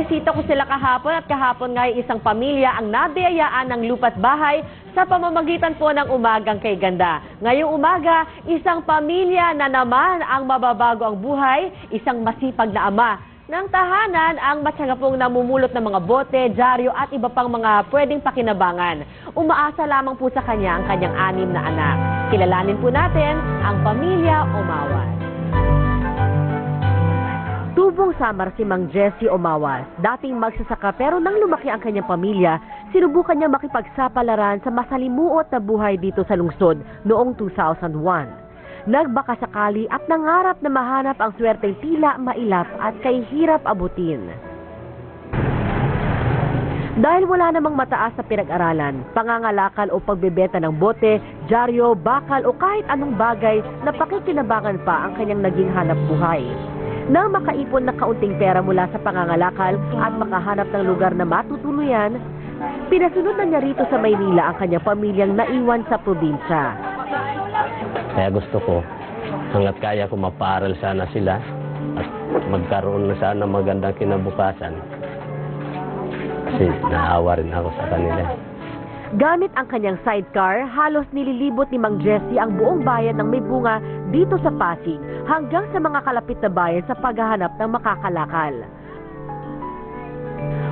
Binisita ko sila kahapon at kahapon nga isang pamilya ang nabiyayaan ng lupa't bahay sa pamamagitan po ng umagang kay ganda. Ngayong umaga, isang pamilya na naman ang mababago ang buhay, isang masipag na ama ng tahanan ang matyaga pong namumulot ng mga bote, dyaryo at iba pang mga pwedeng pakinabangan. Umaasa lamang po sa kanya ang kanyang 6 na anak. Kilalanin po natin ang pamilya Umawas. Tubong Samar si Mang Jessie Umawas. Dating magsasaka pero nang lumaki ang kanyang pamilya, sinubukan niya makipagsapalaran sa masalimuot na buhay dito sa lungsod noong 2001. Nagbaka sakali at nangarap na mahanap ang swerteng tila mailap at kay hirap abutin. Dahil wala namang mataas na pinag-aralan, pangangalakal o pagbebenta ng bote, dyaryo, bakal o kahit anong bagay na pakikinabangan pa ang kanyang naging hanap buhay. Nang makaipon ng kaunting pera mula sa pangangalakal at makahanap ng lugar na matutuluyan, pinasunod na niya rito sa Maynila ang kanyang pamilyang naiwan sa probinsya. Kaya gusto ko, hanggat kaya ko mapaaral sana sila at magkaroon na sana magandang kinabukasan. Kasi naawa rin ako sa kanila. Gamit ang kanyang sidecar, halos nililibot ni Mang Jessie ang buong bayan ng may bunga dito sa Pasig hanggang sa mga kalapit na bayan sa paghahanap ng makakalakal.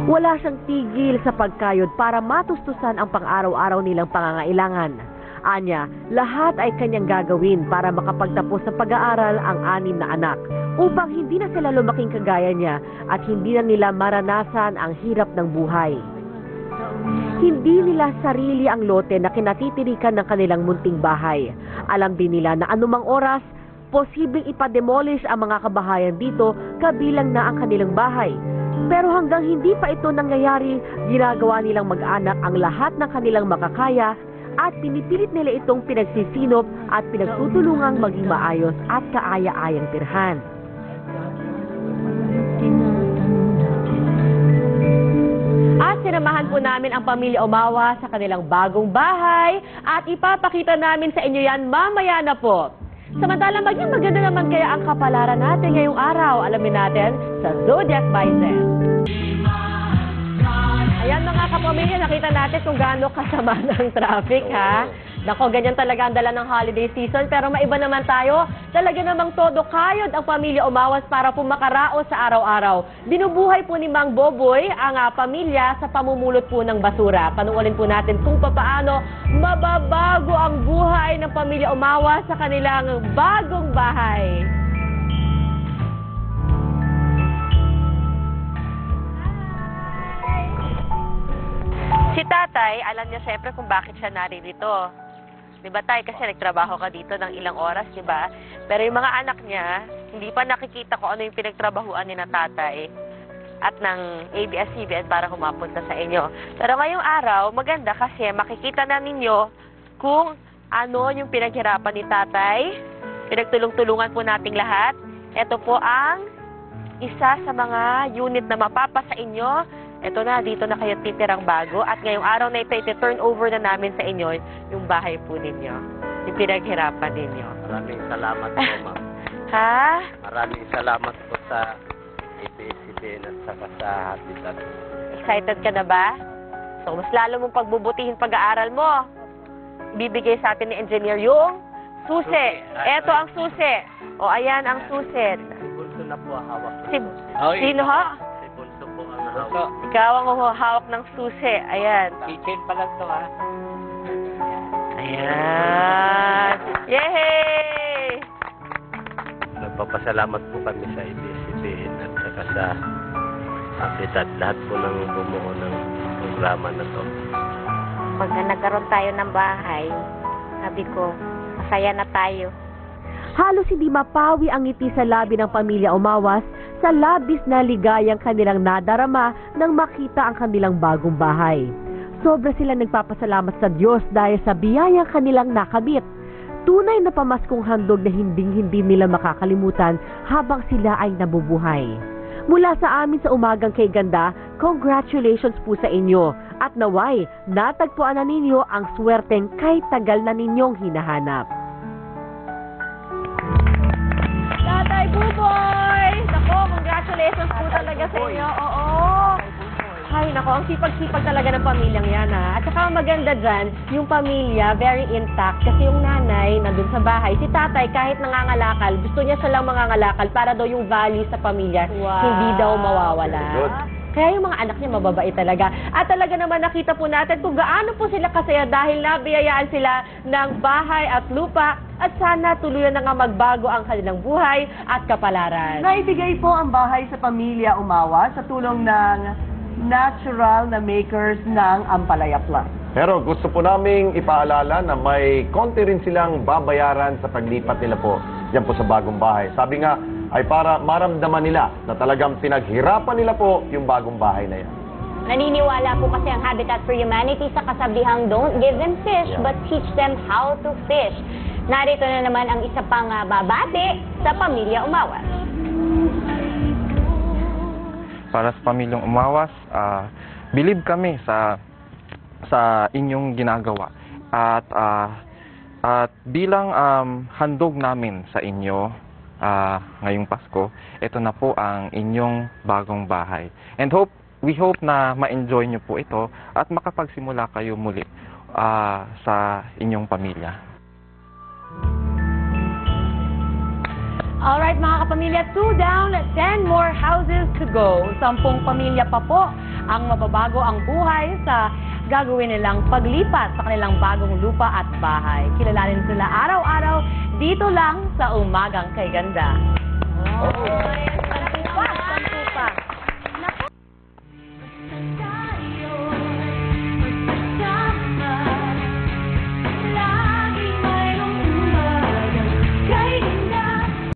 Wala siyang tigil sa pagkayod para matustusan ang pang-araw-araw nilang pangangailangan. Anya, lahat ay kanyang gagawin para makapagtapos ng pag-aaral ang 6 na anak upang hindi na sila lumaking kagaya niya at hindi na nila maranasan ang hirap ng buhay. Hindi nila sarili ang lote na kinatitirikan ng kanilang munting bahay. Alam din nila na anumang oras, posibleng ipademolish ang mga kabahayan dito kabilang na ang kanilang bahay. Pero hanggang hindi pa ito nangyayari, ginagawa nilang mag-anak ang lahat ng kanilang makakaya at pinipilit nila itong pinagsisinop at pinagtutulungang maging maayos at kaaya-ayang tirhan. At sinamahan po namin ang pamilya Umawas sa kanilang bagong bahay at ipapakita namin sa inyo yan mamaya na po. Samantala, maging maganda naman kaya ang kapalaran natin ngayong araw. Alamin natin sa Zodiac by Zen. Ayan mga kapamilya, nakita natin kung gaano kasama ng traffic, ha? Nako, ganyan talaga ang dala ng holiday season. Pero maiba naman tayo, talaga namang todo kayod ang pamilya Umawas para po makaraos sa araw-araw. Binubuhay po ni Mang Boboy ang pamilya sa pamumulot po ng basura. Panuulin po natin kung paano mababago ang buhay ng pamilya Umawas sa kanilang bagong bahay. Si tatay, alam niya siyempre kung bakit siya naririto. Di ba tay? Kasi nagtrabaho ka dito ng ilang oras, di ba? Pero yung mga anak niya, hindi pa nakikita ko ano yung pinagtrabahuan ni na tatay at ng ABS-CBN para humapunta sa inyo. Pero ngayong araw, maganda kasi makikita na ninyo kung ano yung pinaghirapan ni tatay. Pinagtulong-tulungan po nating lahat. Ito po ang isa sa mga unit na mapapa sa inyo. Ito na, dito na kayo titirang bago. At ngayong araw na ito, turn over na namin sa inyo yung bahay po ninyo. Yung pinaghirapan ninyo. Maraming salamat po, ma'am. Ha? Maraming salamat po sa ABS-CBN at saka sa Habitat. Excited ka na ba? So, mas lalo mong pagbubutihin pag-aaral mo. Ibibigay sa atin ni engineer yung susi. Ito ang susi. O, ayan ang susi. Si Bunso na po hawak. Sino ho? Si Bunso po ang hawak. Ikaw ang hawak ng susi. Ayan. Kitchen pa lang to, ha? Ayan. Yay! Nagpapasalamat po kami sa ABS-CBN at saka sa Habitat. Lahat po ng bumuo ng programa na to. Pag nagkaroon tayo ng bahay, sabi ko, masaya na tayo. Halos hindi mapawi ang ngiti sa labi ng pamilya Umawas sa labis na ligayang kanilang nadarama nang makita ang kanilang bagong bahay. Sobra sila nagpapasalamat sa Diyos dahil sa biyayang kanilang nakabit. Tunay na pamaskong handog na hinding-hindi nila makakalimutan habang sila ay nabubuhay. Mula sa amin sa Umagang Kay Ganda, congratulations po sa inyo at naway natagpuan na ninyo ang swerteng kay tagal na ninyong hinahanap. Tatay Buboy! Nako, congratulations po talaga sa inyo. Oo! Ay, nako, ang sipag-sipag talaga ng pamilyang yan, ha? At saka ang maganda dyan, yung pamilya, very intact. Kasi yung nanay, nandun sa bahay. Si tatay, kahit nangangalakal, gusto niya siya lang mangangalakal para daw yung value sa pamilya, hindi daw mawawala. Good. Kaya yung mga anak niya mababait talaga. At talaga naman nakita po natin kung gaano po sila kasaya dahil nabiyayaan sila ng bahay at lupa at sana tuluyan na nga magbago ang kanilang buhay at kapalaran. Naibigay po ang bahay sa pamilya Umawas sa tulong ng natural na makers ng Ampalaya Plus. Pero gusto po naming ipaalala na may konti rin silang babayaran sa paglipat nila po yan po sa bagong bahay. Sabi nga, ay para maramdaman nila na talagang pinaghirapan nila po yung bagong bahay na yan. Naniniwala po kasi ang Habitat for Humanity sa kasabihang don't give them fish Yeah. but teach them how to fish. Narito na naman ang isa pang babati sa Pamilya Umawas. Para sa Pamilyang Umawas, believe kami sa inyong ginagawa. At bilang handog namin sa inyo ngayong Pasko, ito na po ang inyong bagong bahay. And we hope na ma-enjoy nyo po ito at makapagsimula kayo muli sa inyong pamilya. Alright mga kapamilya, 2 down, 10 more houses to go. 10 pamilya pa po ang mababago ang buhay sa gagawin nilang paglipat sa kanilang bagong lupa at bahay. Kilalanin sila araw-araw dito lang sa Umagang Kay Ganda. Oh,